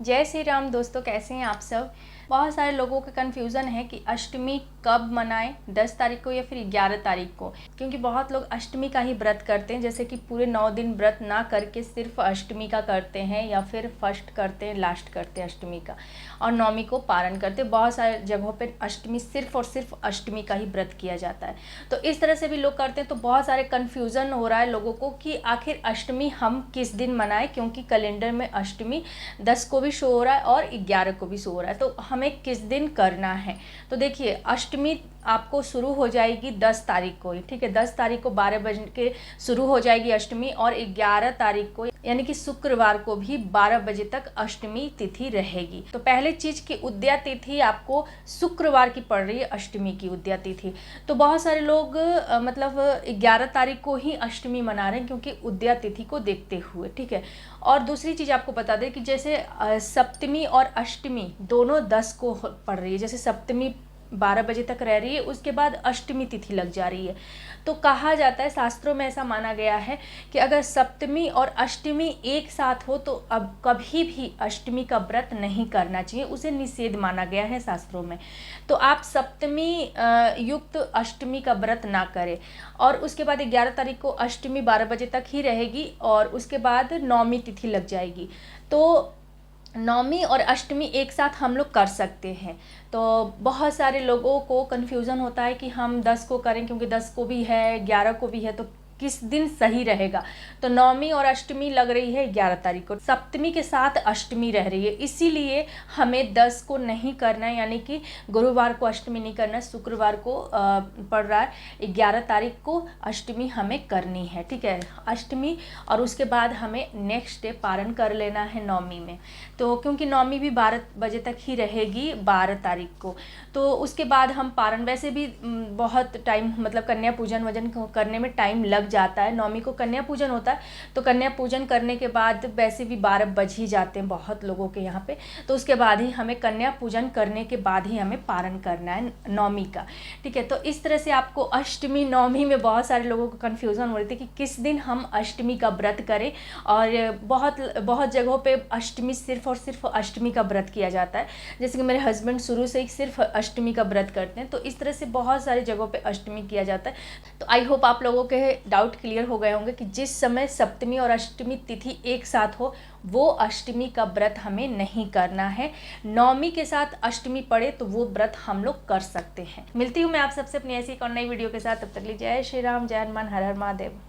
जय श्री राम दोस्तों, कैसे हैं आप सब। बहुत सारे लोगों का कन्फ्यूज़न है कि अष्टमी कब मनाएं, 10 तारीख को या फिर 11 तारीख को। क्योंकि बहुत लोग अष्टमी का ही व्रत करते हैं, जैसे कि पूरे 9 दिन व्रत ना करके सिर्फ अष्टमी का करते हैं या फिर फर्स्ट करते हैं, लास्ट करते हैं अष्टमी का, और नौमी को पारण करते हैं। बहुत सारे जगहों पर अष्टमी सिर्फ और सिर्फ अष्टमी का ही व्रत किया जाता है। तो इस तरह से भी लोग करते हैं। तो बहुत सारे कन्फ्यूज़न हो रहा है लोगों को कि आखिर अष्टमी हम किस दिन मनाएं, क्योंकि कैलेंडर में अष्टमी 10 को भी शो हो रहा है और 11 को भी शो हो रहा है। तो हमें किस दिन करना है, तो देखिए अष्टमी आपको शुरू हो जाएगी 10 तारीख को ही, ठीक है। 10 तारीख को 12 बजे के शुरू हो जाएगी अष्टमी, और 11 तारीख को यानी कि शुक्रवार को भी 12 बजे तक अष्टमी तिथि रहेगी। तो पहले चीज़ की उद्या तिथि आपको शुक्रवार की पड़ रही है, अष्टमी की उद्या तिथि। तो बहुत सारे लोग मतलब 11 तारीख को ही अष्टमी मना रहे हैं, क्योंकि उद्या तिथि को देखते हुए, ठीक है। और दूसरी चीज़ आपको बता दें कि जैसे सप्तमी और अष्टमी दोनों 10 को पड़ रही है। जैसे सप्तमी 12 बजे तक रह रही है, उसके बाद अष्टमी तिथि लग जा रही है। तो कहा जाता है, शास्त्रों में ऐसा माना गया है कि अगर सप्तमी और अष्टमी एक साथ हो तो अब कभी भी अष्टमी का व्रत नहीं करना चाहिए, उसे निषेध माना गया है शास्त्रों में। तो आप सप्तमी युक्त अष्टमी का व्रत ना करें। और उसके बाद 11 तारीख को अष्टमी 12 बजे तक ही रहेगी, और उसके बाद नौमी तिथि लग जाएगी। तो नौमी और अष्टमी एक साथ हम लोग कर सकते हैं। तो बहुत सारे लोगों को कन्फ्यूज़न होता है कि हम 10 को करें, क्योंकि 10 को भी है 11 को भी है, तो किस दिन सही रहेगा। तो नौमी और अष्टमी लग रही है 11 तारीख को, सप्तमी के साथ अष्टमी रह रही है, इसीलिए हमें 10 को नहीं करना है, यानी कि गुरुवार को अष्टमी नहीं करना है, शुक्रवार को पड़ रहा है 11 तारीख को अष्टमी हमें करनी है, ठीक है, अष्टमी। और उसके बाद हमें नेक्स्ट डे पारण कर लेना है नौमी में। तो क्योंकि नौमी भी 12 बजे तक ही रहेगी 12 तारीख को, तो उसके बाद हम पारण, वैसे भी बहुत टाइम मतलब कन्या पूजन वजन करने में टाइम लग जाता है। नौमी को कन्या पूजन होता है, तो कन्या पूजन करने के बाद वैसे भी 12 बज ही जाते हैं बहुत लोगों के यहाँ पे। तो उसके बाद ही हमें कन्या पूजन करने के बाद ही हमें पारण करना है नौमी का, ठीक है। तो इस तरह से आपको अष्टमी नौमी में बहुत सारे लोगों को कन्फ्यूज़न हो रही थी कि किस दिन हम अष्टमी का व्रत करें। और बहुत जगहों पर अष्टमी सिर्फ और सिर्फ अष्टमी का व्रत किया जाता है। जैसे कि मेरे हस्बैंड शुरू से ही सिर्फ अष्टमी का व्रत करते हैं, तो इस तरह से बहुत सारी जगहों पे अष्टमी किया जाता है। तो आई होप आप लोगों के डाउट क्लियर हो गए होंगे कि जिस समय सप्तमी और अष्टमी तिथि एक साथ हो वो अष्टमी का व्रत हमें नहीं करना है। नौमी के साथ अष्टमी पड़े तो वो व्रत हम लोग कर सकते हैं। मिलती हूँ मैं आप सबसे अपनी ऐसी एक और नई वीडियो के साथ, तब तक लीजिए जय श्री राम, जय हनुमान, हर हर महादेव।